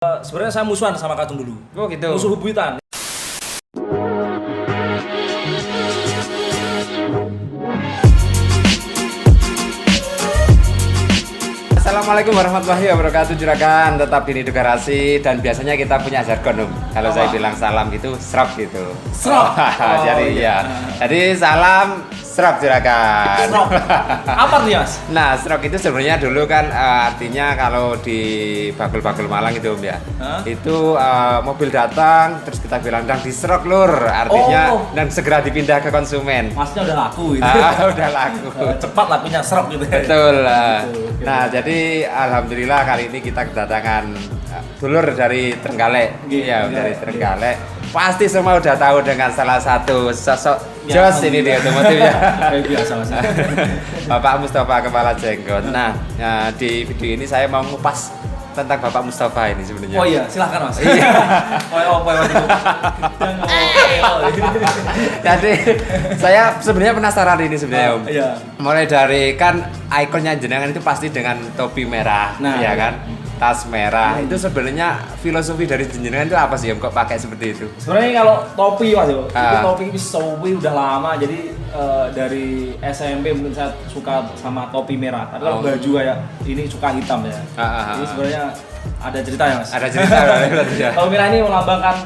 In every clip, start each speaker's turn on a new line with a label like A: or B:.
A: Sebenarnya saya musuhan sama Katung dulu.
B: Oh gitu.
A: Musuh bebuyutan.
B: Assalamualaikum warahmatullahi wabarakatuh juragan, tetap di Nido Garasi dan biasanya kita punya jargon kalau saya bilang salam gitu, srok gitu.
A: Srok.
B: Jadi
A: iya.
B: Jadi salam srok juragan.
A: Srok. Apa tuh Mas?
B: Nah, srok itu sebenarnya dulu kan artinya kalau di bakul-bakul Malang itu ya.
A: Hah?
B: Itu mobil datang terus kita bilang dan diserok lur, artinya dan segera dipindah ke konsumen.
A: Masnya udah laku gitu.
B: Udah laku.
A: Cepat lakunya serok gitu.
B: Betul.
A: Gitu.
B: Nah, jadi alhamdulillah kali ini kita kedatangan dulur dari Trenggalek. Iya, dari Trenggalek. Pasti semua udah tahu dengan salah satu sosok
A: Ya,
B: Jos ini di otomotif ya.
A: Kayak biasa Mas.
B: Bapak Mustafa Kepala Jenggot. Nah, di video ini saya mau ngupas tentang Bapak Mustafa ini sebenarnya.
A: Oh iya, silahkan Mas.
B: Iya. Jadi saya sebenarnya penasaran ini sebenarnya Om.
A: Iya.
B: Mulai dari kan ikonnya jenengan itu pasti dengan topi merah,
A: Nah,
B: ya
A: iya.
B: kan? Tas merah. Itu sebenarnya filosofi dari jenengan itu apa sih Om kok pakai seperti itu?
A: Sebenarnya kalau topi Mas, itu
B: Ah.
A: topi udah lama. Jadi dari SMP mungkin saya suka sama topi merah. Tapi kalau
B: Oh.
A: baju kayak ini suka hitam ya. Ini sebenarnya ada ceritanya Mas.
B: Ada cerita berarti ya?
A: Topi merah ini melambangkan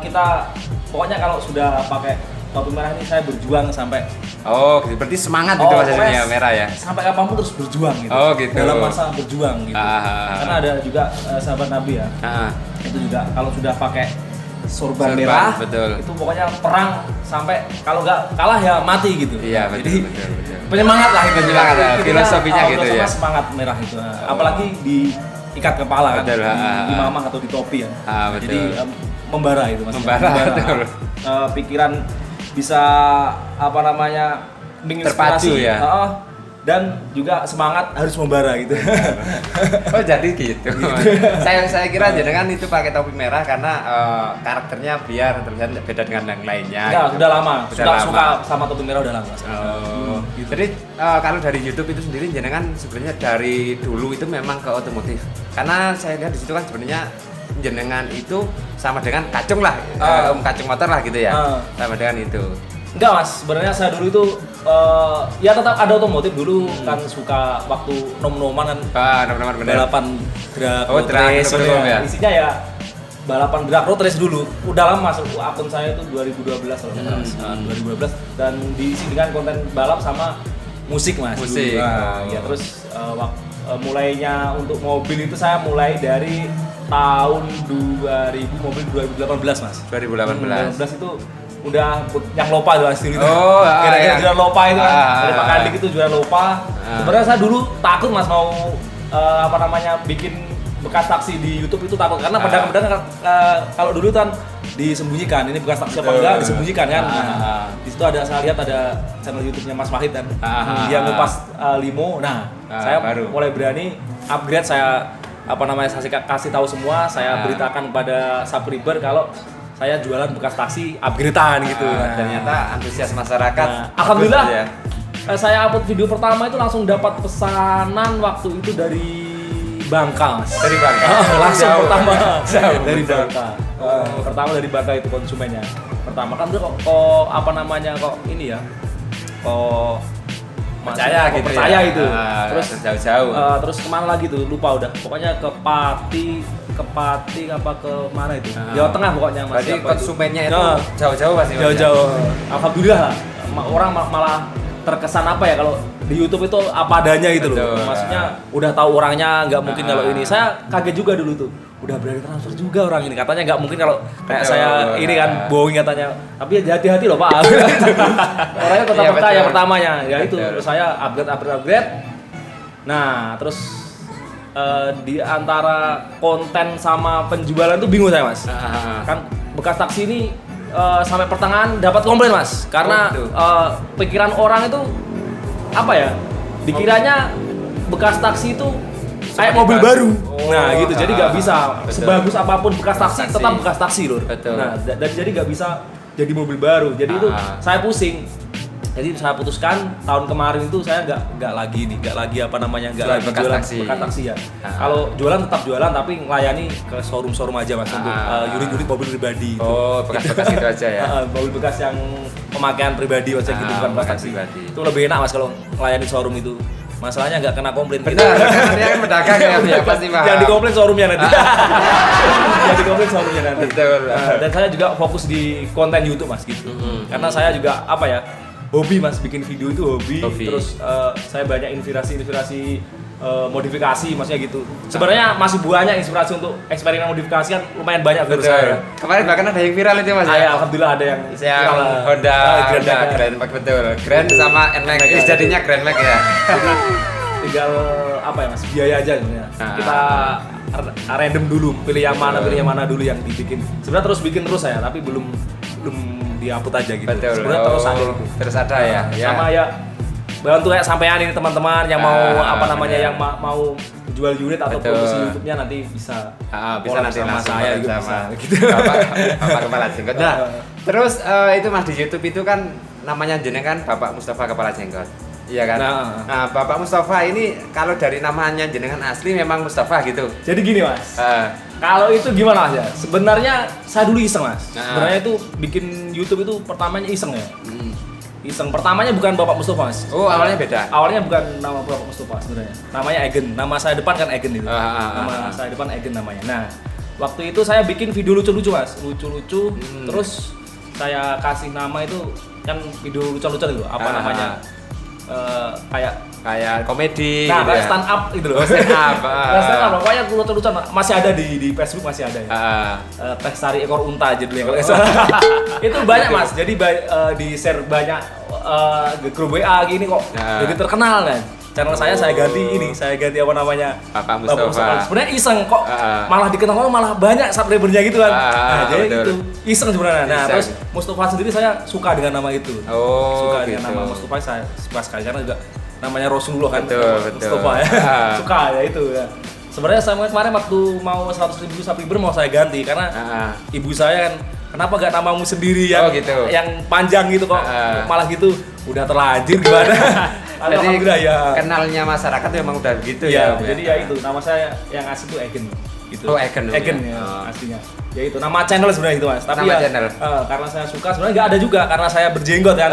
A: kita pokoknya kalau sudah pakai topi merah ini saya berjuang sampai
B: Oh, gitu. Berarti semangat itu Mas
A: pokoknya
B: ya merah ya?
A: sampai kapanpun terus berjuang gitu.
B: Oh, gitu.
A: Dalam masa berjuang gitu. Karena ada juga sahabat Nabi ya. Itu juga kalau sudah pakai sorban merah,
B: betul.
A: itu pokoknya perang sampai kalau nggak kalah ya mati gitu.
B: Iya, betul,
A: Jadi
B: betul.
A: penyemangat lah itu.
B: Penyemangat,
A: Intinya,
B: filosofinya gitu
A: filosofinya
B: ya.
A: semangat merah itu. Apalagi di ikat kepala kan,
B: Betul,
A: di mamah atau di topi ya.
B: Betul.
A: Jadi membara itu Mas.
B: Membara, betul.
A: Pikiran bisa apa namanya menginspirasi,
B: Terpacu ya.
A: dan juga semangat harus membara gitu.
B: Oh jadi gitu. saya kira jenengan itu pakai topi merah karena karakternya biar terlihat beda dengan yang lainnya.
A: Ya,
B: gitu.
A: udah lama.
B: Udah lama.
A: Suka sama topi merah udah lama.
B: Gitu. Jadi kalau dari YouTube itu sendiri jenengan sebenarnya dari dulu itu memang ke otomotif. Karena saya lihat di situ kan sebenarnya jenengan itu sama dengan kacung lah, kacung motor lah gitu ya. Sama dengan itu.
A: Enggak Mas, sebenarnya saya dulu itu ya tetap ada otomotif dulu kan suka waktu nom-noman kan
B: Teman-teman bener.
A: balapan drag
B: Oh,
A: road
B: drag
A: race
B: betul,
A: gitu
B: ya.
A: Isinya ya balapan drag road race dulu. Udah lama Mas, akun saya itu 2012 kalau nggak salah Mas. 2012 dan diisi dengan konten balap sama musik Mas.
B: Musik.
A: Dulu. Nah, ya terus mulainya untuk mobil itu saya mulai dari tahun 2000 mobil 2018 Mas.
B: 2018.
A: 2018 itu udah yang lopa tuh hasil itu.
B: Oh,
A: Kira-kira
B: iya.
A: juara lopa itu kan. Dari Pak
B: Ah.
A: Kandik itu juara lopa. Sebenarnya saya dulu takut Mas mau apa namanya bikin bekas taksi di YouTube itu takut karena pedagang-pedagang kalau dulu kan disembunyikan ini bekas taksi apa enggak disembunyikan kan. Nah, di situ ada saya lihat ada channel YouTube-nya Mas Wahid kan. Dia ngupas limo. Nah, saya
B: baru.
A: mulai berani upgrade saya apa namanya saya kasih tahu semua, saya beritakan kepada subscriber kalau saya jualan bekas taksi upgradean gitu.
B: Ternyata antusias masyarakat.
A: Alhamdulillah.
B: bagus ya.
A: Saya upload video pertama itu langsung dapat pesanan waktu itu dari Bangka, Mas.
B: Dari Bangka.
A: Langsung
B: Jauh.
A: pertama
B: Jauh,
A: dari
B: betul.
A: Bangka. Pertama dari Bangka itu konsumennya. Pertama kan dia kok apa namanya kok ini ya. Kok
B: Percaya gitu
A: percaya
B: ya.
A: itu. Terus
B: jauh-jauh.
A: terus kemana lagi tuh lupa udah. Pokoknya ke Pati apa ke mana itu? Jawa Tengah pokoknya Mas.
B: Berarti
A: Siapa itu?
B: konsumennya itu
A: Nah,
B: jauh-jauh pasti. Mas, ya?
A: jauh-jauh. Alhamdulillah lah. Orang malah terkesan apa ya kalau di YouTube itu apa adanya gitu loh.
B: Betul.
A: Maksudnya udah tahu orangnya, nggak mungkin kalau ini. Saya kaget juga dulu tuh. Udah berani transfer juga orang ini. Katanya nggak mungkin kalau kayak
B: Betul,
A: saya
B: betul.
A: ini kan bohong katanya. Tapi ya hati-hati loh Pak. Orangnya tetap
B: Iya,
A: percaya
B: betul.
A: pertamanya. Ya itu
B: Betul.
A: terus saya upgrade. Nah terus di antara konten sama penjualan tuh bingung saya Mas. Kan bekas taksi ini sampai pertengahan dapat komplain Mas karena
B: gitu.
A: pikiran orang itu apa ya dikiranya bekas taksi itu kayak mobil baru. Nah gitu jadi nggak bisa
B: betul.
A: sebagus apapun bekas taksi
B: Taksi.
A: tetap bekas taksi loh.
B: Betul.
A: Nah dan jadi nggak bisa jadi mobil baru jadi itu saya pusing Jadi saya putuskan tahun kemarin itu saya nggak lagi apa namanya nggak lagi
B: bekas
A: jualan
B: taksi.
A: bekas taksi ya. Kalau jualan tetap jualan tapi melayani ke showroom aja mas untuk unit-unit mobil pribadi.
B: Oh, bekas-bekas itu aja ya.
A: Mobil bekas yang pemakaian pribadi aja gitu bukan bekas taksi. Itu lebih enak mas kalau melayani showroom itu. Masalahnya nggak kena komplain.
B: Benar, karena dia kan pedagang ya pasti paham.
A: Yang dikomplain showroomnya nanti. Yang dikomplain showroomnya nanti.
B: Betul.
A: Dan saya juga fokus di konten YouTube mas gitu. Karena saya juga apa ya hobi mas bikin video itu hobi. Terus saya banyak inspirasi modifikasi maksudnya gitu. Sebenarnya masih banyak inspirasi untuk eksperimen modifikasi kan lumayan banyak menurut saya.
B: Kemarin bahkan ada yang viral itu mas ya.
A: Alhamdulillah ada yang
B: Yang Honda Grand Max betul. Grand sama NMAX. Jadinya Grand Max ya.
A: Tinggal apa ya mas biaya aja sebenarnya. Kita random dulu pilih yang mana dulu yang dibikin. Sebenarnya terus bikin terus saya tapi belum diupload aja gitu.
B: Betul.
A: Sebenarnya terus ada gitu.
B: Terus ada ya.
A: Sama ya bantu kayak sampean ini teman-teman yang mau apa namanya yang mau jual unit atau promosi YouTube-nya nanti bisa
B: nanti
A: sama
B: langsung
A: saya juga
B: sama
A: bisa gitu.
B: Bapak Kepala Jenggot. Nah, terus itu mas di YouTube itu kan namanya jenengan Bapak Mustafa Kepala Jenggot. Iya kan? Nah, Bapak Mustafa ini kalau dari namanya jenengan asli memang Mustafa gitu.
A: Jadi gini mas, kalau itu gimana mas ya? Sebenarnya saya dulu iseng mas. Sebenarnya itu bikin YouTube itu pertamanya iseng ya. Iseng pertamanya bukan Bapak Mustafa mas.
B: Oh awalnya beda.
A: Awalnya bukan nama Bapak Mustafa sebenarnya. Namanya Egen. Nama saya depan kan Egen itu. Nama saya depan Egen namanya. Nah waktu itu saya bikin video lucu-lucu mas, lucu-lucu. Terus saya kasih nama itu kan video lucu-lucu itu apa namanya?
B: Kayak komedi.
A: Nah,
B: gitu
A: kayak
B: ya?
A: stand up gitu loh.
B: Stand up.
A: Stand up, pokoknya lucu-lucu masih ada di Facebook masih ada ya. Teh sari ekor unta aja dulu ya kalau itu banyak mas. Jadi di share banyak grup WA gini kok. Jadi terkenal kan. Channel saya ganti apa namanya?
B: Bapak Mustafa.
A: Sebenarnya iseng kok malah dikenal orang malah banyak subscribernya gitu kan. Nah, jadi itu iseng sebenarnya. Nah, terus Mustafa sendiri saya suka dengan nama itu. Suka dengan nama Mustafa saya suka sekali karena juga namanya Rasulullah kan. Mustafa ya. Suka ya itu ya. Sebenarnya saya kemarin waktu mau 100.000 subscriber mau saya ganti karena ibu saya kan kenapa gak namamu sendiri yang panjang gitu kok malah gitu udah terlanjur gimana. Alhamdulillah ya.
B: Kenalnya masyarakat memang udah gitu
A: ya. Jadi ya itu nama saya yang asli itu Egen. Gitu.
B: Oh Egen.
A: Egen ya aslinya. Ya itu nama channel sebenarnya itu mas. Tapi
B: nama
A: ya
B: channel.
A: Karena saya suka sebenarnya nggak ada juga karena saya berjenggot kan.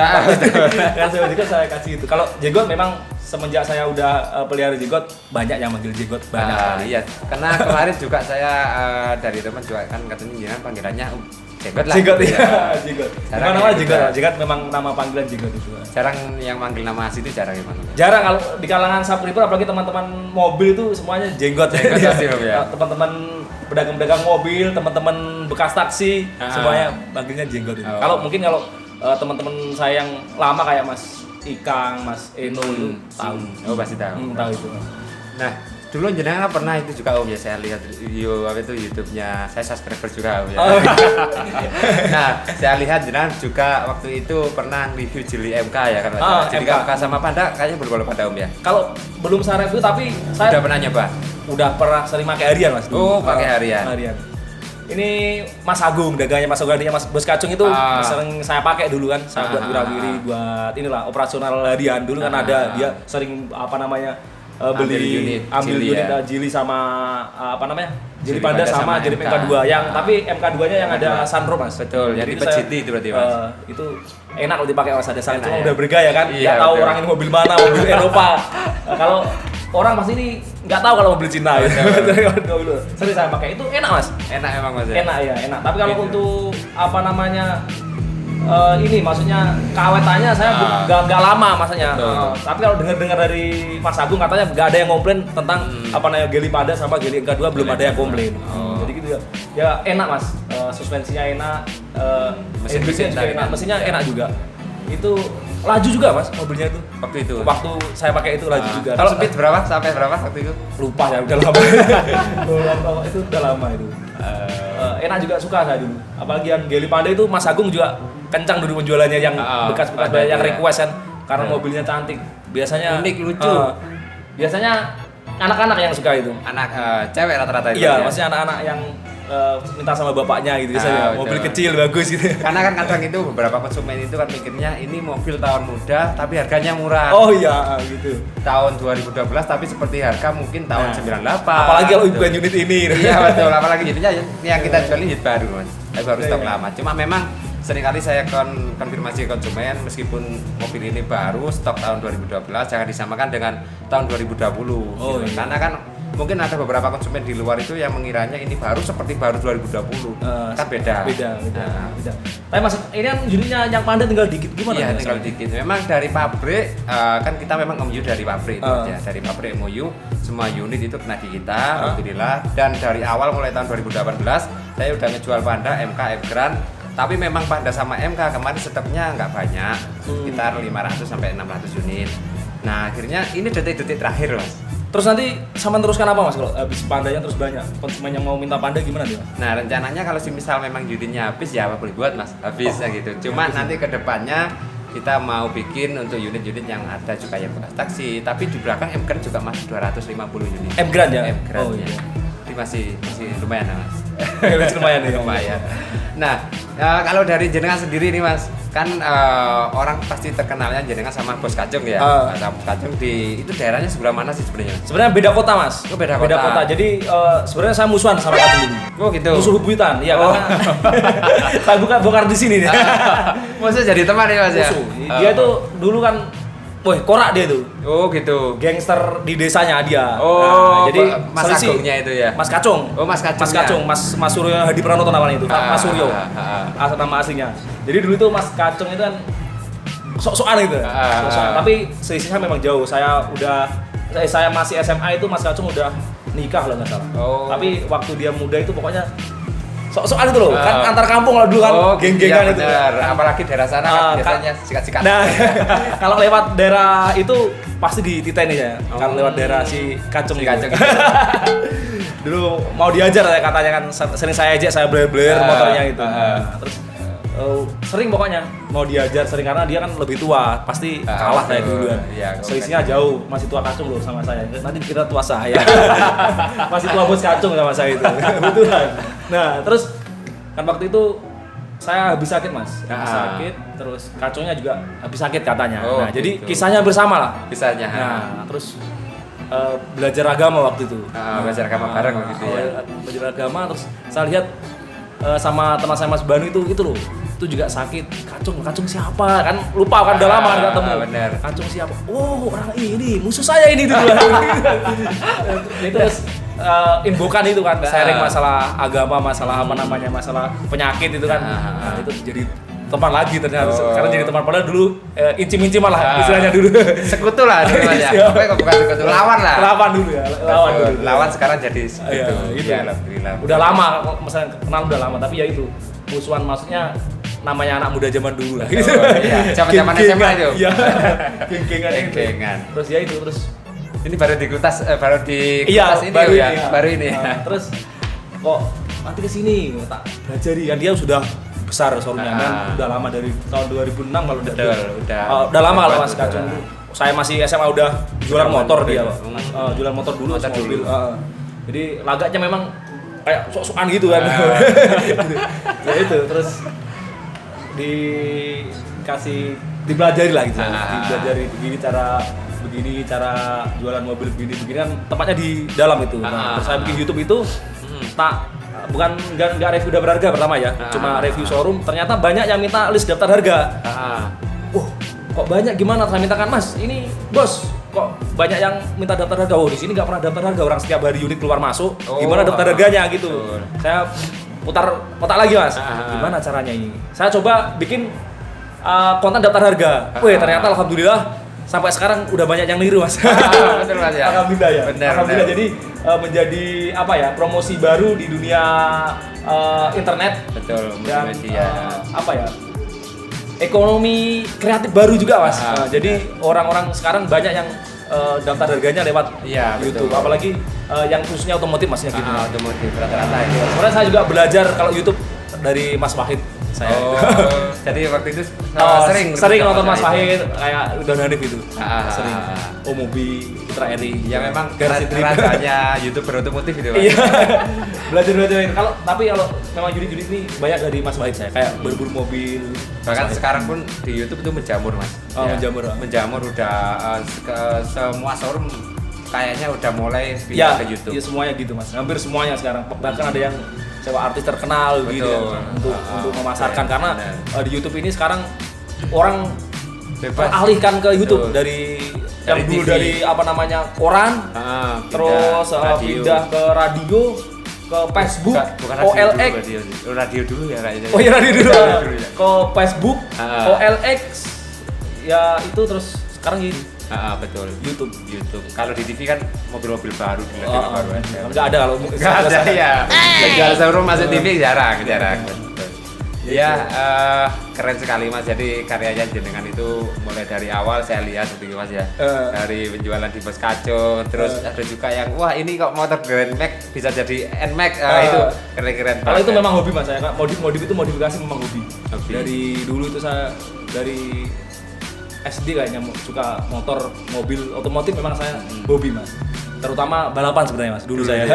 A: Karena saya berjenggot saya kasih itu. Kalau jenggot memang semenjak saya udah pelihara jenggot banyak yang manggil jenggot banyak.
B: Iya. Karena kemarin juga saya dari teman juga kan katanya jangan panggilannya jenggot lah.
A: Jenggot ya. Jenggot.
B: Jarang
A: nama
B: ya,
A: jenggot. Jenggot memang nama panggilan jenggot itu.
B: Jarang yang manggil nama asli itu jarang ya manggil.
A: Jarang kalau di kalangan subscriber apalagi teman-teman mobil itu semuanya jenggot.
B: Jenggot pasti ya.
A: Teman-teman pedagang-pedagang mobil, teman-teman bekas taksi, semuanya panggilnya jenggot itu. Kalau mungkin teman-teman saya yang lama kayak Mas Ikang, Mas Eno itu tahu.
B: Oh pasti tahu.
A: Tahu itu.
B: Nah, dulu jenengan pernah itu juga Om ya saya lihat video YouTube-nya, saya subscriber juga Om ya. Nah, saya lihat jenengan juga waktu itu pernah review jeli MK ya kan. Jeli MK sama Panda kayaknya belum pada Om ya.
A: Kalau belum saya review tapi saya
B: udah pernah nyoba.
A: Udah pernah sering pakai harian Mas.
B: Oh, pakai harian.
A: Ini Mas Agung, dagangnya Mas Agung, adiknya Mas Bos Kacung itu sering saya pakai dulu kan, saya buat wirawiri, buat inilah operasional harian dulu kan ada dia sering apa namanya ambil unit jili sama apa namanya jili Panda sama jili MK2 yang tapi MK2-nya yang ada sunroof Mas.
B: Betul, yang tipe GT itu berarti Mas.
A: Itu enak kalau dipakai Mas, ada sunroof cuma udah bergaya kan, nggak tahu orang ini mobil mana, mobil Eropa. Kalau orang pasti ini nggak tahu kalau mobil Cina gitu. Sering saya pakai itu enak Mas.
B: Enak emang Mas.
A: Enak ya, enak. Tapi kalau untuk apa namanya ini maksudnya keawetannya saya nggak lama maksudnya. Tapi kalau dengar dari Mas Agung katanya nggak ada yang komplain tentang apa namanya Geli Panda sama Geli MK2 belum ada yang komplain. Jadi gitu ya. Ya enak Mas. Suspensinya enak, mesinnya enak juga. Itu laju juga Mas mobilnya itu. Waktu saya pakai itu laju juga.
B: Kalau speed berapa? Sampai berapa waktu itu?
A: Lupa ya, udah lama. Itu udah lama itu. Enak juga, suka saya dulu. Apalagi yang Geli Panda itu Mas Agung juga kencang dulu penjualannya yang bekas-bekas yang request kan. Karena mobilnya cantik. Biasanya
B: unik, lucu.
A: Biasanya anak-anak yang suka itu.
B: Anak cewek rata-rata itu.
A: Iya, maksudnya anak-anak yang minta sama bapaknya gitu biasanya, mobil kecil bagus gitu.
B: Karena kan kadang itu beberapa konsumen itu kan mikirnya ini mobil tahun muda tapi harganya murah.
A: Oh iya gitu.
B: Tahun 2012 tapi seperti harga mungkin tahun 98.
A: Apalagi kalau bukan unit ini.
B: Iya betul, apalagi unitnya yang kita jual ini unit baru Mas. Baru stok lama. Cuma memang seringkali saya konfirmasi konsumen meskipun mobil ini baru stok tahun 2012 jangan disamakan dengan tahun 2020 gitu.
A: Iya.
B: Karena kan mungkin ada beberapa konsumen di luar itu yang mengiranya ini baru seperti baru 2020 kan beda.
A: Tapi Mas ini kan unitnya yang Panda tinggal dikit gimana?
B: Iya tinggal dikit. Memang dari pabrik kan kita memang MOU dari pabrik itu aja. Dari pabrik MOU semua unit itu kena di kita, alhamdulillah. Dan dari awal mulai tahun 2018 saya udah ngejual Panda MK M Grand. Tapi memang Panda sama MK kemarin stoknya nggak banyak, sekitar 500 sampai 600 unit. Nah akhirnya ini detik-detik terakhir Mas.
A: Terus nanti sama teruskan apa Mas kalau habis Pandanya terus banyak konsumen yang mau minta Panda gimana dia?
B: Nah rencananya kalau misal memang unitnya habis ya apa boleh buat Mas, habis gitu. Cuma nanti ke depannya kita mau bikin untuk unit-unit yang ada juga yang bekas taksi, tapi di belakang M Grand juga masih 250 unit.
A: M Grand ya?
B: M Grand ya. Jadi masih lumayan Mas.
A: lumayan ya.
B: Lumayan. Nah kalau dari jenengan sendiri nih Mas, kan orang pasti terkenalnya jenengan sama Bos Kacung ya. Sama Bos Kacung di itu daerahnya sebelah mana sih sebenarnya?
A: Sebenarnya beda kota Mas.
B: Oh, beda kota.
A: Jadi sebenarnya saya musuhan sama Kacung.
B: Oh gitu.
A: Musuh bubuyutan, ya karena saya bongkar di sini nih.
B: Musuh jadi teman ya Mas ya.
A: Musuh. Dia tuh dulu kan korak dia tuh.
B: Oh gitu.
A: Gangster di desanya dia.
B: Oh,
A: jadi
B: Mas Agungnya itu ya.
A: Mas Kacung.
B: Oh, Mas Kacung.
A: Mas Kacung, Mas Suryo Hadi Pranoto namanya itu. Mas Suryo. Nama aslinya. Jadi dulu itu Mas Kacung itu kan sok-sokan gitu. Sok-sokan. Tapi selisihnya memang jauh. Saya masih SMA itu Mas Kacung udah nikah lah nggak salah.
B: Oh.
A: Tapi waktu dia muda itu pokoknya sok-sokan itu loh, kan antar kampung lah dulu kan, geng-gengan
B: iya
A: itu.
B: Apalagi daerah sana kan biasanya sikat-sikat.
A: Nah, kalau lewat daerah itu pasti dititen ya. Kalau lewat daerah si Kacung. Dulu mau diajar ya katanya kan, sering saya ajak, saya bler-bler motornya itu. Terus sering pokoknya mau diajar sering karena dia kan lebih tua, pasti kalah kayak dulu kan. Selisihnya jauh, masih tua Kacung loh sama saya. Nanti kita tua saya. Masih tua Bos Kacung sama saya itu. Betulan. Nah, terus kan waktu itu saya habis sakit Mas. Habis sakit, terus Kacungnya juga habis sakit katanya. Nah, jadi kisahnya bersama lah.
B: Kisahnya.
A: Nah, terus belajar agama waktu itu.
B: Belajar agama bareng gitu ya.
A: Belajar agama terus saya lihat sama teman saya Mas Banu itu loh. Itu juga sakit. Kacung siapa? Kan lupa kan udah lama enggak ketemu.
B: Bener.
A: Kacung siapa? Oh, orang ini, musuh saya ini dulu. Itu terus inbokan itu kan sharing masalah agama, masalah apa namanya, masalah penyakit itu kan. Nah, itu jadi teman lagi ternyata. Sekarang jadi teman, padahal dulu incim-incim lah istilahnya dulu.
B: Sekutu lah dulu ya. Apa bukan sekutu, lawan lah.
A: Lawan dulu ya.
B: Lawan sekarang jadi sekutu.
A: Itu.
B: Ya, alhamdulillah.
A: Udah lama, misalnya kenal udah lama, tapi ya itu musuhan maksudnya namanya anak muda zaman dulu lah.
B: Iya, zaman SMA itu.
A: Iya. Geng-gengan itu. Terus ya itu terus
B: ini baru di kutas ini
A: baru
B: ya.
A: ini.
B: Baru ini.
A: Terus kok nanti kesini tak belajari kan dia sudah besar showroomnya kan udah lama dari tahun 2006 kalau udah lama kalau Mas Kacung. Saya masih SMA udah jualan motor dia, jualan motor dulu, mobil. Jadi lagaknya memang kayak sok-sokan gitu kan. Ya itu terus dipelajari lah gitu. Dipelajari begini cara jualan mobil begini kan tempatnya di dalam itu. Nah, terus saya bikin YouTube itu nggak review daftar harga pertama ya, cuma review showroom. Ternyata banyak yang minta list daftar harga. Kok banyak gimana? Saya mintakan Mas, ini bos, kok banyak yang minta daftar harga. Di sini nggak pernah daftar harga, orang setiap hari unit keluar masuk. Gimana daftar harganya gitu? Saya putar otak lagi Mas, gimana caranya ini? Saya coba bikin konten daftar harga. Ternyata alhamdulillah sampai sekarang udah banyak yang niru Mas.
B: Betul Mas ya.
A: Alhamdulillah ya. Alhamdulillah
B: bener.
A: jadi menjadi apa ya, promosi baru di dunia internet.
B: Betul,
A: dan
B: media.
A: Ekonomi kreatif baru juga Mas. Jadi orang-orang sekarang banyak yang daftar harganya lewat YouTube.
B: Betul.
A: Apalagi yang khususnya otomotif Mas ya gitu.
B: Otomotif rata-rata itu.
A: Sebenarnya saya juga belajar kalau YouTube dari Mas Wahid saya.
B: Oh, jadi waktu itu
A: sering nonton Mas Wahid kayak udah Hanif itu. Sering.
B: Ah.
A: Mobi, Citra Eri.
B: Ya memang
A: Garasi Trip.
B: rajanya YouTuber otomotif itu, Mas.
A: Iya. Belajar. Tapi kalau memang juri-juri ini banyak dari Mas Wahid saya kayak berburu mobil.
B: Bahkan sekarang pun di YouTube itu menjamur, Mas.
A: Oh, menjamur.
B: Menjamur udah semua showroom kayaknya udah mulai
A: Ya,
B: pindah ke YouTube.
A: iya semuanya gitu Mas. Hampir semuanya sekarang. Bahkan ada yang sewa artis terkenal gitu ya, untuk memasarkan karena di YouTube ini sekarang orang
B: Bebas.
A: alihkan ke YouTube
B: Betul.
A: dari
B: Dari
A: yang dulu
B: TV.
A: dari apa namanya koran, terus pindah ke radio, ke Facebook,
B: bukan radio
A: OLX.
B: dulu, radio dulu ya kayaknya.
A: Oh iya radio dulu.
B: Radio dulu ya.
A: Ke Facebook, OLX, ya itu terus sekarang gini.
B: Betul.
A: YouTube.
B: Kalau di TV kan mobil-mobil baru, baru aja.
A: Enggak ada kalau
B: Nggak ada ya. Jual showroom masuk TV jarang. Betul. Ya, keren sekali Mas. Jadi karyanya jenengan itu mulai dari awal saya lihat seperti Mas ya. Dari penjualan di Bos Kaco, terus ada juga yang wah ini kok motor Grand Max bisa jadi Nmax, itu keren-keren.
A: Kalau itu memang hobi Mas saya. Modif itu modifikasi memang hobi.
B: Hobi.
A: Dari dulu itu saya dari SD kayaknya suka motor, mobil, otomotif memang saya hobi Mas. Terutama balapan sebenarnya Mas. Dulu saya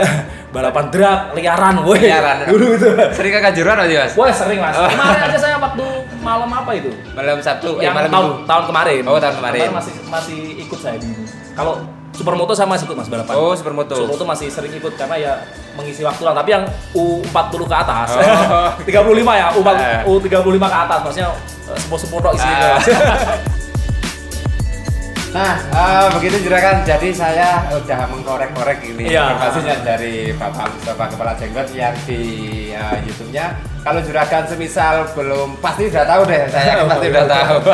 A: balapan drag, liaran, woi. Dulu itu.
B: Sering ke Kanjuruhan Mas?
A: Wah, sering Mas. Kemarin aja saya waktu malam apa itu?
B: Malam Sabtu,
A: Yang
B: malam
A: tahun kemarin.
B: Oh, tahun kemarin.
A: Masih ikut saya di ini. Kalau Supermoto saya masih ikut Mas balapan.
B: Oh, Supermoto.
A: Supermoto masih sering ikut karena ya mengisi waktu lah. Tapi yang U40 ke atas, 35 ya, U35 ke atas, maksudnya sepo-sepo tok isinya.
B: Nah, begitu juragan. Jadi saya udah mengkorek-korek ini informasinya dari Bapak Mustafa Kepala Jenggot yang di YouTube-nya. Kalau juragan semisal belum, pasti udah tahu deh. Saya pasti udah tahu.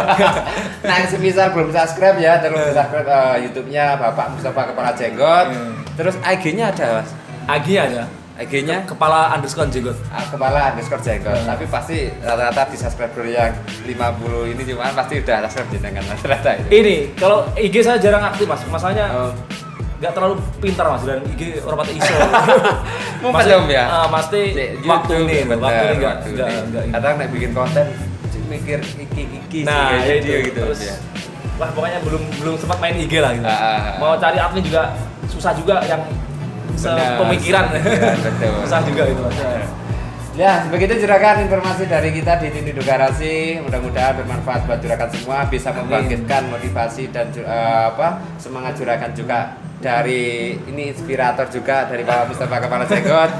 B: Nah, semisal belum subscribe ya, terus subscribe YouTube-nya Bapak Mustafa Kepala Jenggot. Terus IG-nya ada, Mas?
A: IG-nya ada.
B: IG-nya
A: Kepala_jenggot.
B: Kepala_jenggot. Tapi pasti rata-rata di subscriber yang 50 ini cuma pasti udah subscribe jenengan rata-rata itu.
A: Ini kalau IG saya jarang aktif Mas. Masalahnya nggak terlalu pintar Mas dan IG orang pati iso.
B: Mas ya.
A: Pasti waktu ini enggak.
B: Kadang nek bikin konten mikir iki
A: nah,
B: video gitu
A: terus,
B: ya.
A: Wah, pokoknya belum sempat main IG lah gitu. Mau cari admin juga susah juga yang pemikiran.
B: Betul.
A: Susah juga itu Mas.
B: Ya, begitu juragan informasi dari kita di Tindido Garasi. Mudah-mudahan bermanfaat buat juragan semua, bisa membangkitkan motivasi dan semangat juragan juga dari ini inspirator juga dari Bapak Mustafa Kepala Jenggot.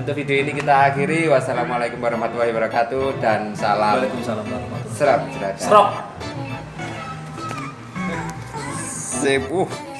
B: Untuk video ini kita akhiri. Wassalamualaikum warahmatullahi wabarakatuh dan salam.
A: Waalaikumsalam warahmatullahi wabarakatuh.
B: Serap juragan.
A: Serap.
B: Sip.